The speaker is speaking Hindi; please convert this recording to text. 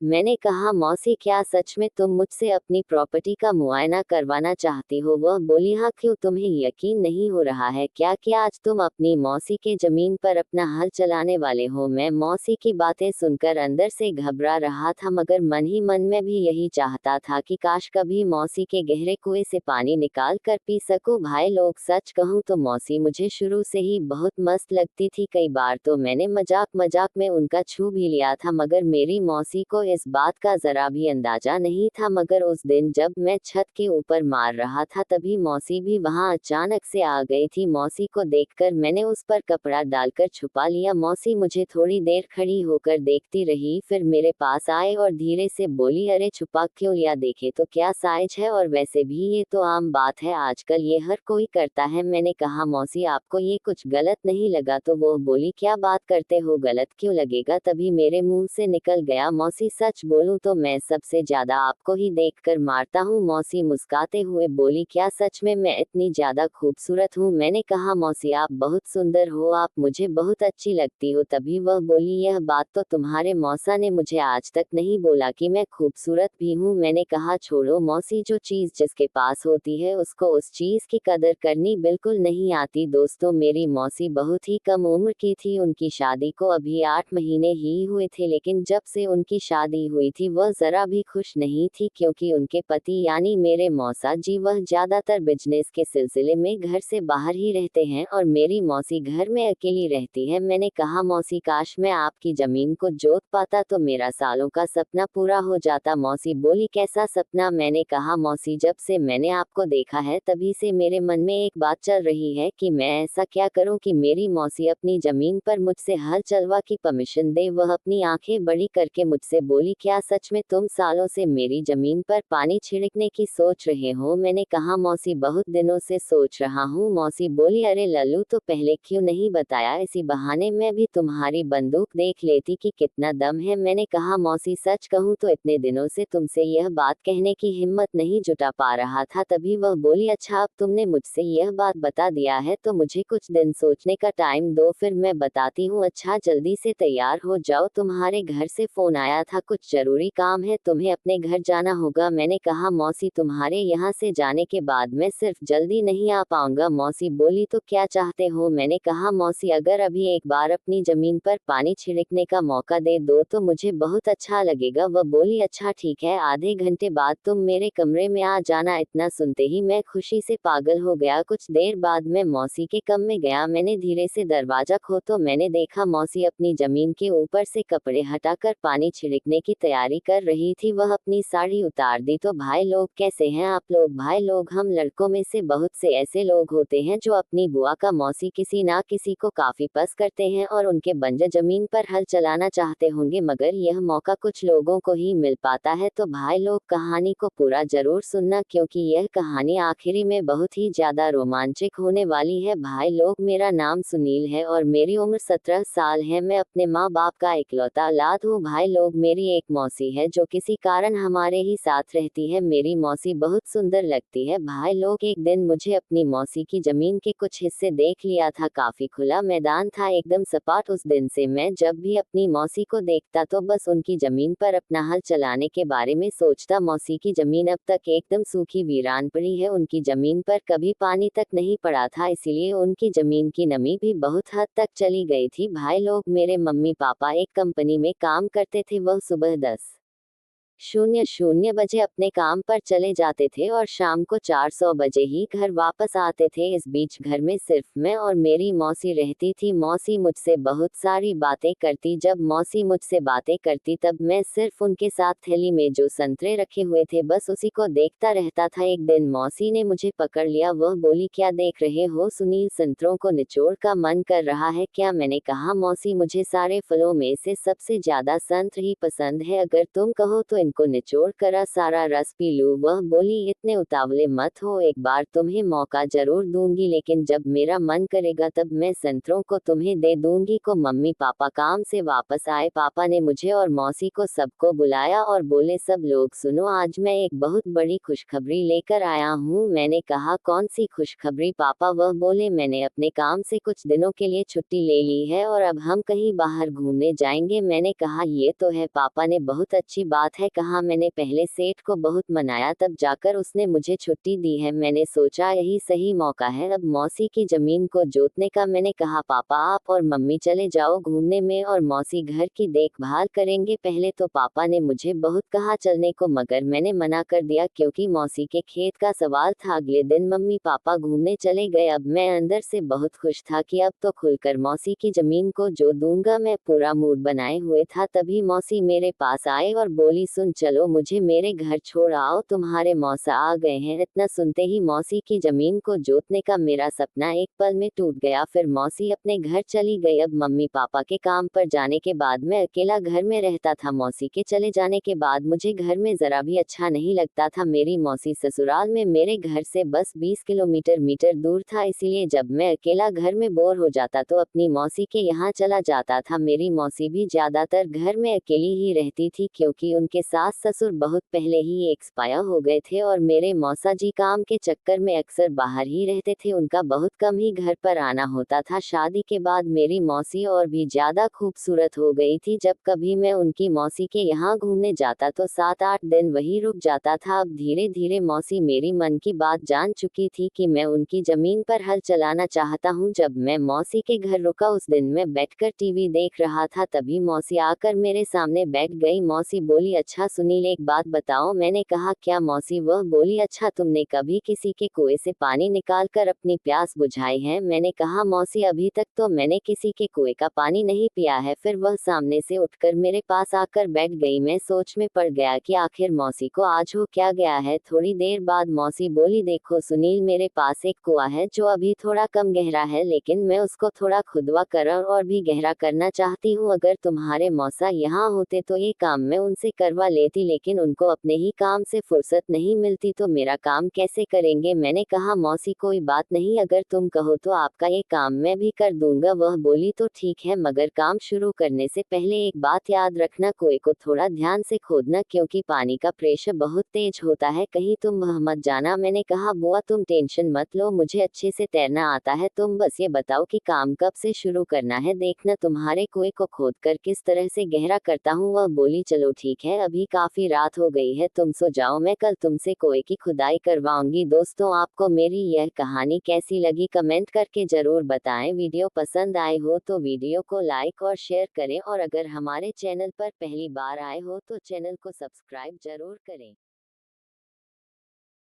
मैंने कहा मौसी क्या सच में तुम मुझसे अपनी प्रॉपर्टी का मुआयना करवाना चाहती हो? वह बोली हाँ, क्यों तुम्हें यकीन नहीं हो रहा है क्या कि आज तुम अपनी मौसी के जमीन पर अपना हल चलाने वाले हो? मैं मौसी की बातें सुनकर अंदर से घबरा रहा था, मगर मन ही मन में भी यही चाहता था कि काश कभी मौसी के गहरे कुएं से पानी निकाल कर पी सकूं। भाई लोग, सच कहूं तो मौसी मुझे शुरू से ही बहुत मस्त लगती थी। कई बार तो मैंने मजाक मजाक में उनका छू भी लिया था, मगर मेरी मौसी को इस बात का जरा भी अंदाजा नहीं था। मगर उस दिन जब मैं छत के ऊपर मार रहा था, तभी मौसी भी वहां अचानक से आ गई थी। मौसी को देखकर मैंने उस पर कपड़ा डालकर छुपा लिया। मौसी मुझे थोड़ी देर खड़ी होकर देखती रही, फिर मेरे पास आए और धीरे से बोली, अरे छुपा क्यों लिया? देखे तो क्या साइज है, और वैसे भी ये तो आम बात है, आजकल ये हर कोई करता है। मैंने कहा मौसी आपको ये कुछ गलत नहीं लगा? तो वो बोली, क्या बात करते हो, गलत क्यों लगेगा? तभी मेरे मुंह से निकल गया, मौसी सच बोलूं तो मैं सबसे ज्यादा आपको ही देखकर मारता हूँ। मौसी मुस्कुराते हुए बोली, क्या सच में मैं इतनी ज्यादा खूबसूरत हूँ? मैंने कहा मौसी आप बहुत सुंदर हो, आप मुझे बहुत अच्छी लगती हो। तभी वह बोली, यह बात तो तुम्हारे मौसा ने मुझे आज तक नहीं बोला कि मैं खूबसूरत भी हूँ। मैंने कहा छोड़ो मौसी, जो चीज जिसके पास होती है उसको उस चीज की कदर करनी बिल्कुल नहीं आती। दोस्तों, मेरी मौसी बहुत ही कम उम्र की थी, उनकी शादी को अभी 8 महीने ही हुए थे, लेकिन जब से उनकी शादी हुई थी वह जरा भी खुश नहीं थी, क्योंकि उनके पति यानी मेरे मौसा जी वह ज्यादातर बिजनेस के सिलसिले में घर से बाहर ही रहते हैं और मेरी मौसी घर में अकेली रहती है। मैंने कहा मौसी काश मैं आपकी जमीन को जोत पाता तो मेरा सालों का सपना पूरा हो जाता। मौसी बोली, कैसा सपना? मैंने कहा मौसी जब से मैंने आपको देखा है तभी से मेरे मन में एक बात चल रही है कि मैं ऐसा क्या करूं कि मेरी मौसी अपनी जमीन पर मुझसे हल चलवा की परमिशन दे। वह अपनी आंखें बड़ी करके मुझसे बोली, क्या सच में तुम सालों से मेरी जमीन पर पानी छिड़कने की सोच रहे हो? मैंने कहा मौसी बहुत दिनों से सोच रहा हूँ। मौसी बोली, अरे लल्लू, तो पहले क्यों नहीं बताया? इसी बहाने मैं भी तुम्हारी बंदूक देख लेती कि कितना दम है। मैंने कहा मौसी सच कहूँ तो इतने दिनों से तुमसे यह बात कहने की हिम्मत नहीं जुटा पा रहा था। तभी वह बोली, अच्छा अब तुमने मुझसे यह बात बता दिया है तो मुझे कुछ दिन सोचने का टाइम दो, फिर मैं बताती हूँ। अच्छा जल्दी से तैयार हो जाओ, तुम्हारे घर से फोन आया था, कुछ जरूरी काम है, तुम्हें अपने घर जाना होगा। मैंने कहा मौसी तुम्हारे यहाँ से जाने के बाद मैं सिर्फ जल्दी नहीं आ पाऊंगा। मौसी बोली, तो क्या चाहते हो? मैंने कहा मौसी अगर अभी एक बार अपनी जमीन पर पानी छिड़कने का मौका दे दो तो मुझे बहुत अच्छा लगेगा। वह बोली, अच्छा ठीक है, आधे घंटे बाद तुम मेरे कमरे में आ जाना। इतना सुनते ही मैं खुशी से पागल हो गया। कुछ देर बाद मैं मौसी के कमरे में गया। मैंने धीरे से दरवाजा खोला तो मैंने देखा मौसी अपनी जमीन के ऊपर से कपड़े हटाकर पानी छिड़कने की तैयारी कर रही थी। वह अपनी साड़ी उतार दी। तो भाई लोग कैसे हैं आप लोग? भाई लोग, हम लड़कों में से बहुत से ऐसे लोग होते हैं जो अपनी बुआ का मौसी किसी ना किसी को काफी पसंद करते हैं और उनके बंजर जमीन पर हल चलाना चाहते होंगे, मगर यह मौका कुछ लोगों को ही मिल पाता है। तो भाई लोग कहानी को पूरा जरूर सुनना, क्योंकि यह कहानी आखिरी में बहुत ही ज्यादा रोमांचक होने वाली है। भाई लोग, मेरा नाम सुनील है और मेरी उम्र 17 साल है। मैं अपने माँ बाप का इकलौता औलाद हूँ। भाई लोग, मेरी एक मौसी है जो किसी कारण हमारे ही साथ रहती है। मेरी मौसी बहुत सुंदर लगती है। भाई लोग, एक दिन मुझे अपनी मौसी की जमीन के कुछ हिस्से देख लिया था, काफी खुला मैदान था, एकदम सपाट। उस दिन से मैं जब भी अपनी मौसी को देखता तो बस उनकी जमीन पर अपना हल चलाने के बारे में सोचता। मौसी की जमीन अब तक एकदम सूखी वीरान पड़ी है, उनकी जमीन पर कभी पानी तक नहीं पड़ा था, इसीलिए उनकी जमीन की नमी भी बहुत हद तक चली गई थी। भाई लोग, मेरे मम्मी पापा एक कंपनी में काम करते थे। वह सुबह 10:00 बजे अपने काम पर चले जाते थे और शाम को 4:00 बजे ही घर वापस आते थे। इस बीच घर में सिर्फ मैं और मेरी मौसी रहती थी। मौसी मुझसे बहुत सारी बातें करती। जब मौसी मुझसे बातें करती तब मैं सिर्फ उनके साथ थैली में जो संतरे रखे हुए थे बस उसी को देखता रहता था। एक दिन मौसी ने मुझे पकड़ लिया। वह बोली, क्या देख रहे हो सुनील, संतरों को निचोड़ का मन कर रहा है क्या? मैंने कहा मौसी मुझे सारे फलों में से सबसे ज्यादा संतरे ही पसंद है, अगर तुम कहो तो इनको निचोड़ कर सारा रस पी लूं। वह बोली, इतने उतावले मत हो, एक बार तुम्हें मौका जरूर दूंगी, लेकिन जब मेरा मन करेगा तब मैं संतरों को तुम्हें दे दूंगी। को मम्मी पापा काम से वापस आए। पापा ने मुझे और मौसी को सबको बुलाया और बोले, सब लोग सुनो, आज मैं एक बहुत बड़ी खुशखबरी लेकर आया हूँ। मैंने कहा, कौन सी खुशखबरी पापा? वह बोले, मैंने अपने काम से कुछ दिनों के लिए छुट्टी ले ली है और अब हम कहीं बाहर घूमने जाएंगे। मैंने कहा, ये तो है। पापा ने बहुत अच्छी बात है कहा। मैंने पहले सेठ को बहुत मनाया, तब जाकर उसने मुझे छुट्टी दी है। मैंने सोचा यही सही मौका है अब मौसी की जमीन को जोतने का। मैंने कहा, पापा आप और मम्मी चले जाओ घूमने में और मौसी घर की देखभाल करेंगे। पहले तो पापा ने मुझे बहुत कहा चलने को, मगर मैंने मना कर दिया क्योंकि मौसी के खेत का सवाल था। अगले दिन मम्मी पापा घूमने चले गए। अब मैं अंदर से बहुत खुश था कि अब तो खुलकर मौसी की जमीन को जोत दूंगा। मैं पूरा मूड बनाए हुए था, तभी मौसी मेरे पास आए और बोली, सुन, चलो मुझे मेरे घर छोड़ आओ, तुम्हारे मौसा आ गए हैं। इतना सुनते ही मौसी की जमीन को जोतने का मेरा सपना एक पल में टूट गया। फिर मौसी अपने घर चली गई। अब मम्मी पापा के काम पर जाने के बाद मैं अकेला घर में रहता था। मौसी के चले जाने के बाद मुझे घर में जरा भी अच्छा नहीं लगता था। मेरी मौसी ससुराल में मेरे घर से बस 20 किलोमीटर दूर था, इसीलिए जब मैं अकेला घर में बोर हो जाता तो अपनी मौसी के यहाँ चला जाता था। मेरी मौसी भी ज्यादातर घर में अकेली ही रहती थी क्योंकि उनके सास ससुर बहुत पहले ही एक्सपायर हो गए थे और मेरे मौसा जी काम के चक्कर में अक्सर बाहर ही रहते थे। उनका बहुत कम ही घर पर आना होता था। शादी के बाद मेरी मौसी और भी ज्यादा खूबसूरत हो गई थी। जब कभी मैं उनकी मौसी के यहाँ घूमने जाता तो 7-8 दिन वहीं रुक जाता था। अब धीरे धीरे मौसी मेरी मन की बात जान चुकी थी कि मैं उनकी जमीन पर हल चलाना चाहता हूँ। जब मैं मौसी के घर रुका, उस दिन मैं बैठकर टीवी देख रहा था, तभी मौसी आकर मेरे सामने बैठ गई। मौसी बोली, अच्छा सुनील, एक बात बताओ। मैंने कहा, क्या मौसी? वह बोली, अच्छा तुमने कभी किसी के कुएं से पानी निकाल कर अपनी प्यास बुझाई है? मैंने कहा, मौसी अभी तक तो मैंने किसी के कुएं का पानी नहीं पिया है। फिर वह सामने से उठकर मेरे पास आकर बैठ गई। मैं सोच में पड़ गया कि आखिर मौसी को आज हो क्या गया है। थोड़ी देर बाद मौसी बोली, देखो सुनील, मेरे पास एक कुआं है जो अभी थोड़ा कम गहरा है, लेकिन मैं उसको थोड़ा खुदवा कर और भी गहरा करना चाहती हूँ। अगर तुम्हारे मौसा यहाँ होते तो ये काम मैं उनसे करवा लेती, लेकिन उनको अपने ही काम से फुर्सत नहीं मिलती, तो मेरा काम कैसे करेंगे? मैंने कहा, मौसी कोई बात नहीं, अगर तुम कहो तो आपका ये काम मैं भी कर दूंगा। वह बोली, तो ठीक है, मगर काम शुरू करने से पहले एक बात याद रखना, कुएं को थोड़ा ध्यान से खोदना क्योंकि पानी का प्रेशर बहुत तेज होता है, कहीं तुम वह मत जाना। मैंने कहा, बुआ तुम टेंशन मत लो, मुझे अच्छे से तैरना आता है, तुम बस ये बताओ कि काम कब से शुरू करना है, देखना तुम्हारे कुएं को खोद कर किस तरह से गहरा करता हूँ। वह बोली, चलो ठीक है, अभी काफी रात हो गई है, तुम सो जाओ, मैं कल तुमसे कुएं की खुदाई करवाऊंगी। दोस्तों, आपको मेरी यह कहानी कैसी लगी कमेंट करके जरूर बताएं। वीडियो पसंद आए हो तो वीडियो को लाइक और शेयर करें और अगर हमारे चैनल पर पहली बार आए हो तो चैनल को सब्सक्राइब जरूर करें।